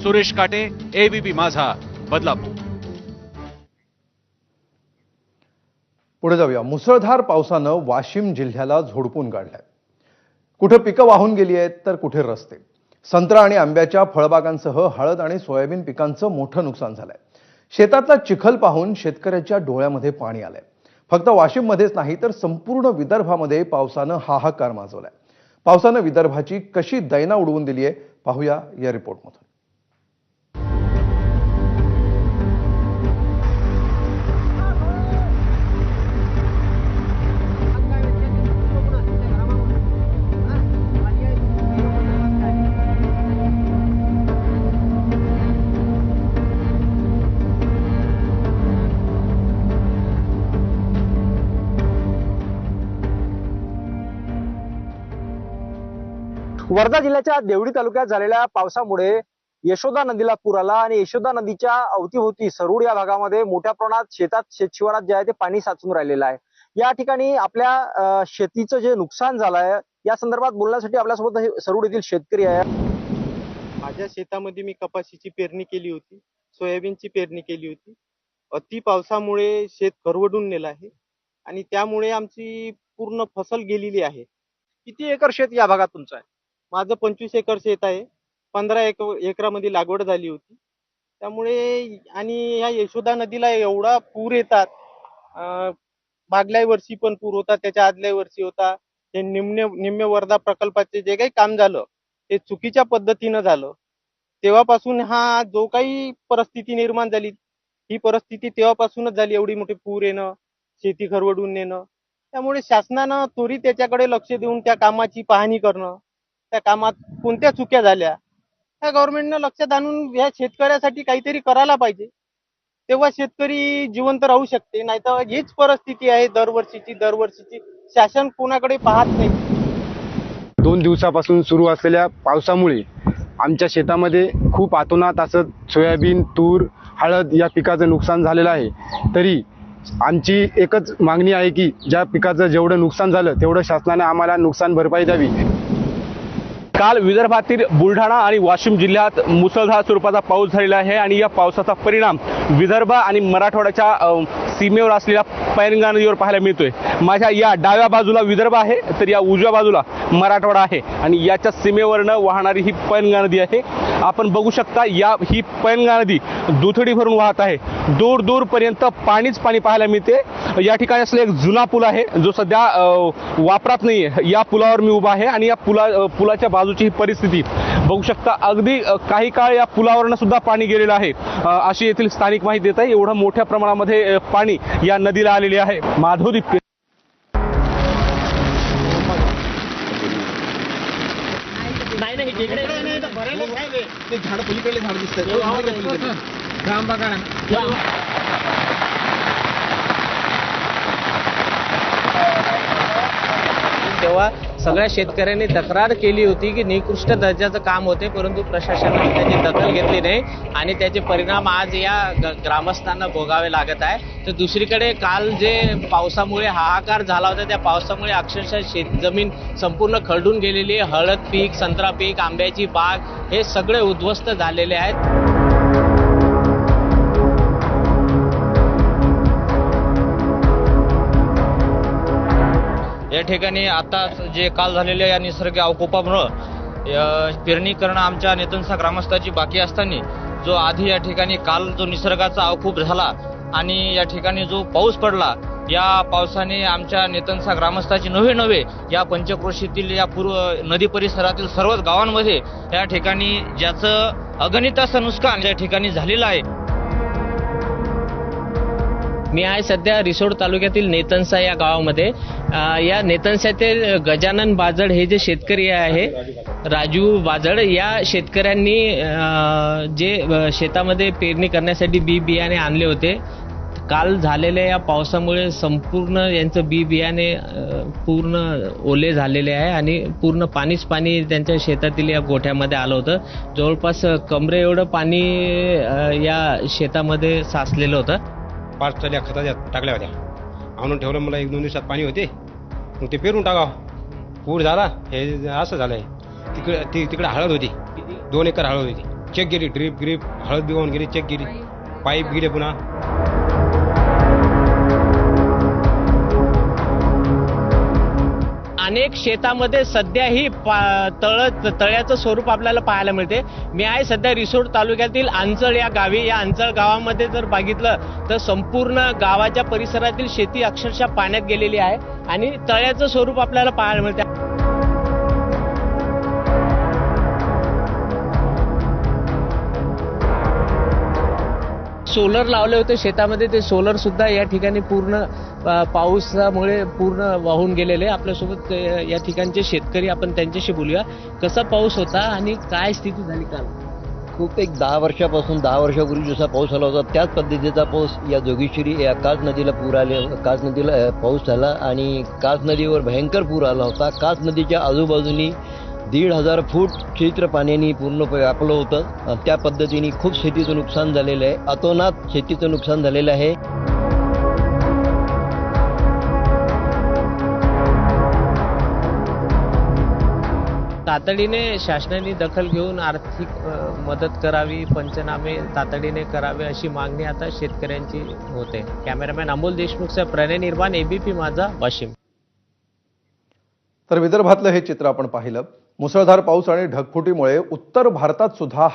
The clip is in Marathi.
सुरेश काटे, एबीपी माझा, बदलापूर. पुढे जाऊया. मुसळधार पावसानं वाशिम जिल्ह्याला झोडपून काढलंय. कुठे पिकं वाहून गेली आहेत तर कुठे रस्ते. संत्रा आणि आंब्याच्या फळबागांसह हळद आणि सोयाबीन पिकांचं मोठं नुकसान झालंय. शेतातला चिखल पाहून शेतकऱ्याच्या डोळ्यामध्ये पाणी आलंय. फक्त वाशिममध्येच नाही तर संपूर्ण विदर्भामध्ये पावसानं हाहाकार माजवलाय. पावसानं विदर्भाची कशी दैना उडवून दिली आहे पाहूया या रिपोर्टमधून. वर्धा जिल्ह्याच्या देवडी तालुक्यात झालेल्या पावसामुळे यशोदा नदीला पूर आला आणि यशोदा नदीच्या अवतीभोवती सरूड या भागामध्ये मोठ्या प्रमाणात शेतशिवारात जे आहे ते पाणी साचून राहिलेलं आहे. या ठिकाणी आपल्या शेतीचं जे नुकसान झालंय या संदर्भात बोलण्यासाठी आपल्यासोबत सरूड येथील शेतकरी आहे. माझ्या शेतामध्ये मी कपाशीची पेरणी केली होती, सोयाबीनची पेरणी केली होती. अति पावसामुळे शेत करवडून नेलं आहे आणि त्यामुळे आमची पूर्ण फसल गेलेली आहे. किती एकर शेत या भागात तुमचं आहे? माझं 25 एकर शेत आहे. 15 एकरामध्ये लागवड झाली होती. त्यामुळे आणि ह्या यशोदा नदीला एवढा पूर येतात. मागल्या वर्षी पण पूर होता, त्याच्या आदल्या वर्षी होता. हे निम्न वर्धा प्रकल्पाचे जे काही काम झालं ते चुकीच्या पद्धतीनं झालं. तेव्हापासून हा जो काही परिस्थिती निर्माण झाली ही परिस्थिती तेव्हापासूनच झाली. एवढी मोठी पूर येणं, शेती खरवडून नेणं. त्यामुळे शासनानं त्वरित त्याच्याकडे लक्ष देऊन त्या कामाची पाहणी करणं, त्या कामात कोणत्या चुक्या झाल्या त्या गव्हर्नमेंटनं लक्षात आणून या शेतकऱ्यासाठी काहीतरी करायला पाहिजे. तेव्हा शेतकरी जिवंत राहू शकते. नाहीतर हीच परिस्थिती आहे दरवर्षीची. शासन कोणाकडे पाहत नाही. 2 दिवसापासून सुरू असलेल्या पावसामुळे आमच्या शेतामध्ये खूप अतोनात असं सोयाबीन, तूर, हळद या पिकाचं नुकसान झालेलं आहे. तरी आमची एकच मागणी आहे की ज्या पिकाचं जेवढं नुकसान झालं तेवढं शासनाने आम्हाला नुकसान भरपाई द्यावी. काल विदर्भातील बुलढाणा आणि वाशिम जिल्ह्यात मुसळधार स्वरूपाचा पाऊस झालेला आहे आणि या पावसाचा परिणाम विदर्भ आणि मराठवाड्याच्या सीमेवर असलेल्या पैनगंगा नदीवर पाहायला मिळतोय. माझ्या या डाव्या बाजूला विदर्भ आहे तर या उजव्या बाजूला मराठवाडा आहे आणि याच्या सीमेवरनं वाहणारी ही पैनगंगा नदी आहे. आपण बघू शकता ही पैनगंगा नदी दुथडी भरून वाहत आहे. दूर दूरपर्यंत पाणीच पाणी पाहायला मिळते. या ठिकाणी असलेला एक जुना पूल आहे जो सध्या वापरात नाहीये. या पुलावर मी उभा आहे आणि या पुलाच्या बाजूची ही परिस्थिती बघू शकता. अगदी काही काळ या पुलावरनं सुद्धा पाणी गेलेलं आहे अशी येथील स्थानिक माहिती देत आहे. एवढं मोठ्या प्रमाणामध्ये पाणी या नदीला आलेले आहे. माधवदीप झाड पलीकडले झाड दिसतात. तेव्हा सगळ्या शेतकऱ्यांनी तक्रार केली होती की निकृष्ट दर्जाचं काम होते, परंतु प्रशासनाने त्याची दखल घेतली नाही आणि त्याचे परिणाम आज या ग्रामस्थांना भोगावे लागत आहे. तर दुसरीकडे काल जे पावसामुळे हाहाकार झाला होता त्या पावसामुळे अक्षरशः शेतजमीन संपूर्ण खरडून गेलेली आहे. हळद पीक, संत्रा पीक, आंब्याची बाग हे सगळे उद्ध्वस्त झालेले आहेत. या ठिकाणी आता जे काल झालेल्या या निसर्ग अवकोपामुळं पेरणी करणं आमच्या नेतनसा ग्रामस्थाची बाकी असताना जो आधी या ठिकाणी काल जो निसर्गाचा अवकोप झाला आणि या ठिकाणी जो पाऊस पडला या पावसाने आमच्या नेतनसा ग्रामस्थाची नव्हे या पंचक्रोशीतील या पूर्व नदी परिसरातील सर्वच गावांमध्ये या ठिकाणी ज्याचं अगणित असं नुकसान या ठिकाणी झालेलं आहे. मी आहे सध्या रिसोड तालुक्यातील नेतनसा या गावामध्ये. या नेतनसातील गजानन बाजड हे जे शेतकरी आहे, राजू बाजड, या शेतकऱ्यांनी जे शेतामध्ये पेरणी करण्यासाठी बियाणे आणले होते. काल झालेल्या या पावसामुळे संपूर्ण यांचं बियाणे पूर्ण ओले झालेले आहे आणि पूर्ण पाणीच पाणी त्यांच्या शेतातील या गोठ्यामध्ये आलं होतं. जवळपास कमरे एवढं पाणी या शेतामध्ये साचलेलं होतं. 5 टल्या खताच्या टाकल्या होत्या, आणून ठेवलं. मला 1-2 दिवसात पाणी होते, मग ते पेरून टाकावं. पूर झाला, हे असं झालंय. तिकडे हळद होती, 2 एकर हळद होती. चेक गेली, ड्रीप ग्रीप हळद बी वाहून गेली, चेक गेली, पाईप गेले पुन्हा. अनेक शेतामध्ये सध्याही तळ्याचं स्वरूप आपल्याला पाहायला मिळते. मी आहे सध्या रिसोड तालुक्यातील अंचळ या गावी. या अंचळ गावामध्ये जर बघितलं तर संपूर्ण गावाच्या परिसरातील शेती अक्षरशः पाण्यात गेलेली आहे आणि तळ्याचं स्वरूप आपल्याला पाहायला मिळते. सोलर लावले होते शेतामध्ये, ते सोलर सुद्धा या ठिकाणी पूर्ण पावसामुळे पूर्ण वाहून गेलेले. आपल्यासोबत या ठिकाणचे शेतकरी, आपण त्यांच्याशी बोलूया. कसा पाऊस होता आणि काय स्थिती झाली काल? खूप एक 10 वर्षापूर्वी जसा पाऊस आला होता त्याच पद्धतीचा पाऊस या जोगेश्वरी या कास नदीला पूर आले, कास नदीला पाऊस झाला आणि कास नदीवर भयंकर पूर आला होता. कास नदीच्या आजूबाजूनी 1,500 फूट क्षेत्र पाण्याने पूर्ण व्यापलं होतं. त्या पद्धतीने खूप शेतीचं नुकसान झालेलं आहे, अतोनात शेतीचं नुकसान झालेलं आहे. तातडीने शासनाने दखल घेऊन आर्थिक मदत करावी, पंचनामे तातडीने करावे अशी मागणी आता शेतकऱ्यांची होते. कॅमेरामॅन अमोल देशमुखचा प्रणय निर्माण, एबीपी माझा, वाशिम. तर विदर्भातलं हे चित्र आपण पाहिलं. मुसळधार पाऊस आणि ढगफुटीमुळे उत्तर भारतात सुद्धा